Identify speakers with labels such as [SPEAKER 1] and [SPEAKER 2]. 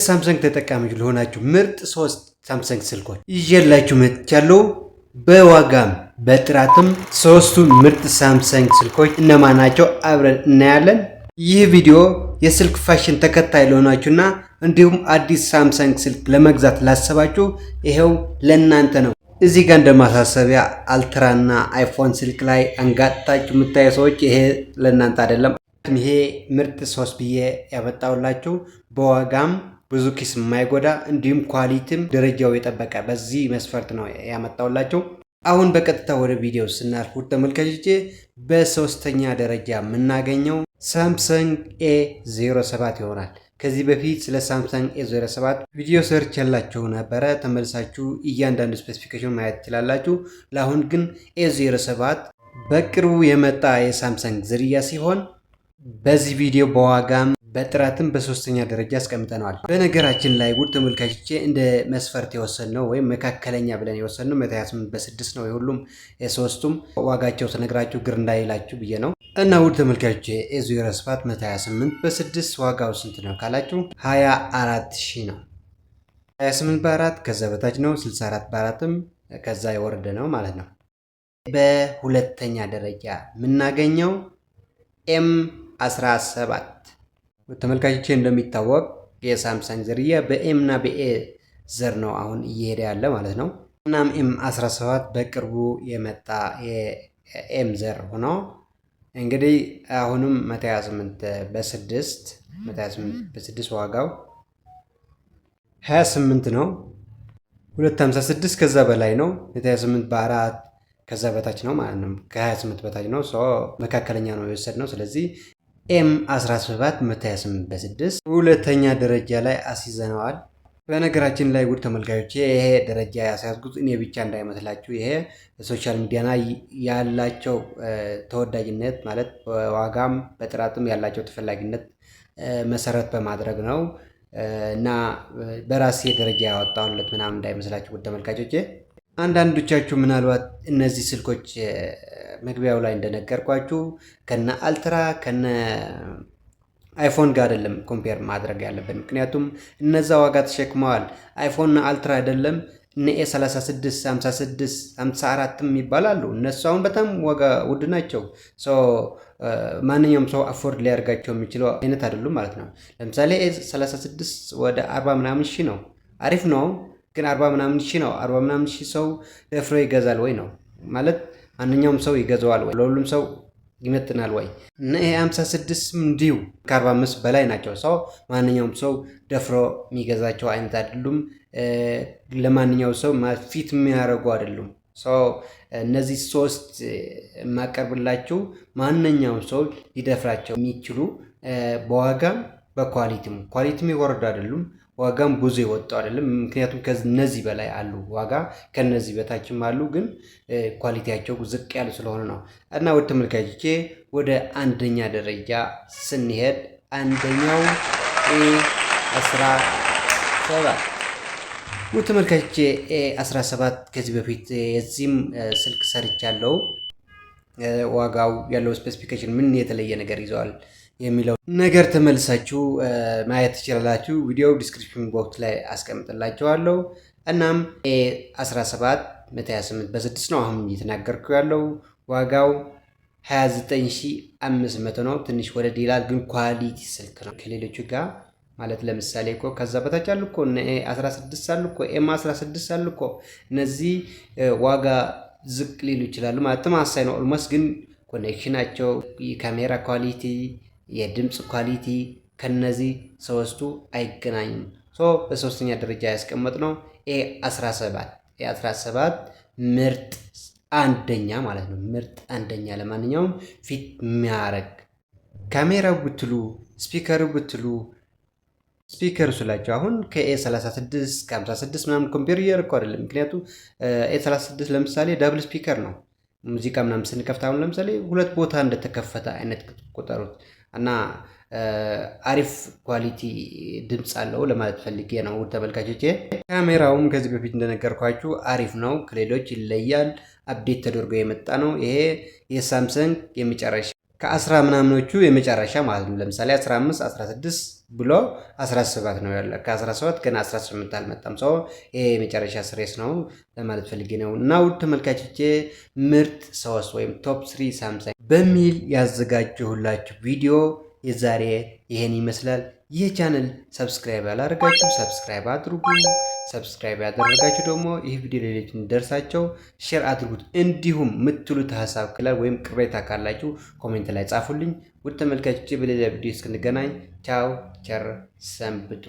[SPEAKER 1] ሳምሰንግ ተጠቃሚዎች ለሆናችሁ ምርጥ 3 ሳምሰንግ ስልኮች ይዤላችሁ መጥቻለሁ። በዋጋም በጥራትም ሶስቱ ምርጥ ሳምሰንግ ስልኮች እነማን ናቸው አብረን እናያለን። ይህ ቪዲዮ የስልክ ፋሽን ተከታይ ለሆናችሁና እንዲሁም አዲስ ሳምሰንግ ስልክ ለመግዛት ላሰባችሁ ይሄው ለእናንተ ነው። እዚህ ጋር እንደማሳሰቢያ አልትራና አይፎን ስልክ ላይ አንጋጣችሁ የምታዩ ሰዎች ይሄ ለእናንተ አይደለም። ይሄ ምርጥ 3 ብዬ ያመጣሁላችሁ በዋጋም ብዙ ኪስ የማይጎዳ እንዲሁም ኳሊቲም ደረጃው የጠበቀ በዚህ መስፈርት ነው ያመጣሁላችሁ። አሁን በቀጥታ ወደ ቪዲዮ ስናልፍ ተመልካቾቼ በሶስተኛ ደረጃ የምናገኘው ሳምሰንግ A07 ይሆናል። ከዚህ በፊት ስለ ሳምሰንግ A07 ቪዲዮ ሰርች ያላችሁ ነበረ፣ ተመልሳችሁ እያንዳንዱ ስፔሲፊኬሽን ማየት ትችላላችሁ። ለአሁን ግን A07 በቅርቡ የመጣ የሳምሰንግ ዝርያ ሲሆን በዚህ ቪዲዮ በዋጋም በጥራትም በሶስተኛ ደረጃ አስቀምጠነዋል። በነገራችን ላይ ውድ ተመልካቾቼ እንደ መስፈርት የወሰንነው ወይም መካከለኛ ብለን የወሰንነው 128 በ6 ነው። የሁሉም የሶስቱም ዋጋቸው ተነግራችሁ ግር እንዳይላችሁ ብዬ ነው። እና ውድ ተመልካቾቼ A07 128 በ6 ዋጋው ስንት ነው ካላችሁ 24000 ነው። 28 በ4 ከዛ በታች ነው። 64 በ4ም ከዛ የወረደ ነው ማለት ነው። በሁለተኛ ደረጃ የምናገኘው M17 ተመልካቾቼ እንደሚታወቅ የሳምሰንግ ዝርያ በኤም እና በኤ ዘር ነው አሁን እየሄደ ያለ ማለት ነው። እናም M17 በቅርቡ የመጣ የኤም ዘር ሆኖ እንግዲህ አሁንም 128 በ6 ዋጋው 28 ነው። 256 ከዛ በላይ ነው። 128 በ4 ከዛ በታች ነው ማለት ነው። ከ28 በታች ነው። መካከለኛ ነው የወሰድነው። ስለዚህ M17 128 በ6 ሁለተኛ ደረጃ ላይ አስይዘነዋል። በነገራችን ላይ ውድ ተመልካቾች ይሄ ደረጃ ያስያዝኩት እኔ ብቻ እንዳይመስላችሁ፣ ይሄ ሶሻል ሚዲያ ላይ ያላቸው ተወዳጅነት ማለት በዋጋም በጥራትም ያላቸው ተፈላጊነት መሰረት በማድረግ ነው እና በራሴ ደረጃ ያወጣሁለት ምናምን እንዳይመስላችሁ ውድ ተመልካቾች። አንዳንዶቻችሁ ምናልባት እነዚህ ስልኮች መግቢያው ላይ እንደነገርኳችሁ ከነ አልትራ ከነ አይፎን ጋር አይደለም ኮምፔር ማድረግ ያለብን። ምክንያቱም እነዛ ዋጋ ተሸክመዋል። አይፎን እና አልትራ አይደለም እነ A36 56 54 ይባላሉ። እነሱ አሁን በጣም ዋጋ ውድ ናቸው። ማንኛውም ሰው አፎርድ ሊያደርጋቸው የሚችለው አይነት አይደሉም ማለት ነው። ለምሳሌ A36 ወደ 40 ምናምን ሺህ ነው። አሪፍ ነው ግን 40 ምናምን ሺህ ነው። 40 ምናምን ሺህ ሰው ደፍሮ ይገዛል ወይ ነው ማለት? ማንኛውም ሰው ይገዛዋል ወይ? ለሁሉም ሰው ይመጥናል ወይ? እና ይሄ 56 እንዲሁ ከ45 በላይ ናቸው። ማንኛውም ሰው ደፍሮ የሚገዛቸው አይነት አይደሉም። ለማንኛውም ሰው ፊት የሚያደርጉ አይደሉም። እነዚህ 3 የማቀርብላችሁ ማንኛውም ሰው ሊደፍራቸው የሚችሉ በዋጋም በኳሊቲም ይወርዱ አይደሉም። ዋጋም ብዙ የወጡ አይደለም። ምክንያቱም ከነዚህ በላይ አሉ፣ ዋጋ ከነዚህ በታችም አሉ፣ ግን ኳሊቲያቸው ዝቅ ያሉ ስለሆነ ነው። እና ወደ ተመልካቾቼ ወደ አንደኛ ደረጃ ስንሄድ አንደኛው A17 ወደ ተመልካቾቼ A17 ከዚህ በፊት የዚህም ስልክ ሰርቻለሁ። ዋጋው ያለው ስፔሲፊኬሽን ምን የተለየ ነገር ይዘዋል የሚለው ነገር ተመልሳችሁ ማየት ትችላላችሁ። ቪዲዮው ዲስክሪፕሽን ቦክስ ላይ አስቀምጥላችኋለሁ። እናም A17 128 በ6 ነው አሁን እየተናገርኩ ያለው። ዋጋው 29500 ነው። ትንሽ ወደ ዲላል ግን ኳሊቲ ስልክ ነው ከሌሎቹ ጋር ማለት። ለምሳሌ እኮ ከዛ በታች አሉ እኮ A16 አሉ እኮ M16 አሉ እኮ። እነዚህ ዋጋ ዝቅ ሊሉ ይችላሉ ማለት ተመሳሳይ ነው ኦልሞስት፣ ግን ኮኔክሽናቸው፣ የካሜራ ኳሊቲ፣ የድምፅ ኳሊቲ ከነዚህ ሶስቱ አይገናኝም። በሶስተኛ ደረጃ ያስቀመጥነው A17 ምርጥ አንደኛ ማለት ነው። ምርጥ አንደኛ ለማንኛውም ፊት የሚያረግ ካሜራው ብትሉ ስፒከሩ ብትሉ ስፒከሩ ስላቸው አሁን ከA36 ከ56 ምናምን ኮምፔር እያደረኩ አይደለም። ምክንያቱም A36 ለምሳሌ ዳብል ስፒከር ነው። ሙዚቃ ምናምን ስንከፍት አሁን ለምሳሌ 2 ቦታ እንደተከፈተ አይነት ቁጠሩት እና አሪፍ ኳሊቲ ድምፅ አለው ለማለት ፈልጌ ነው ውድ ተመልካቾቼ። ካሜራውም ከዚህ በፊት እንደነገርኳችሁ አሪፍ ነው፣ ከሌሎች ይለያል። አፕዴት ተደርጎ የመጣ ነው። ይሄ የሳምሰንግ የመጨረሻ ከ10 ምናምኖቹ የመጨረሻ ማለት ነው። ለምሳሌ 15 16 ብሎ 17 ነው ያለ። ከ17 ገና 18 አልመጣም። ሰው ይሄ የመጨረሻ ስሬስ ነው ለማለት ፈልጌ ነው። እና ውድ ተመልካቾቼ ምርጥ 3 ወይም ቶፕ 3 ሳምሰንግ በሚል ያዘጋጀሁላችሁ ቪዲዮ የዛሬ ይሄን ይመስላል። ይህ ቻናል ሰብስክራይብ ያላደረጋችሁ ሰብስክራይብ አድርጉ። ሰብስክራይብ ያደረጋችሁ ደግሞ ይህ ቪዲዮ ሌሎች እንዲደርሳቸው ሼር አድርጉት። እንዲሁም የምትሉት ሀሳብ ክላል ወይም ቅሬታ ካላችሁ ኮሜንት ላይ ጻፉልኝ። ውድ ተመልካቾቼ በሌላ ቪዲዮ እስክንገናኝ ቻው፣ ቸር ሰንብቱ።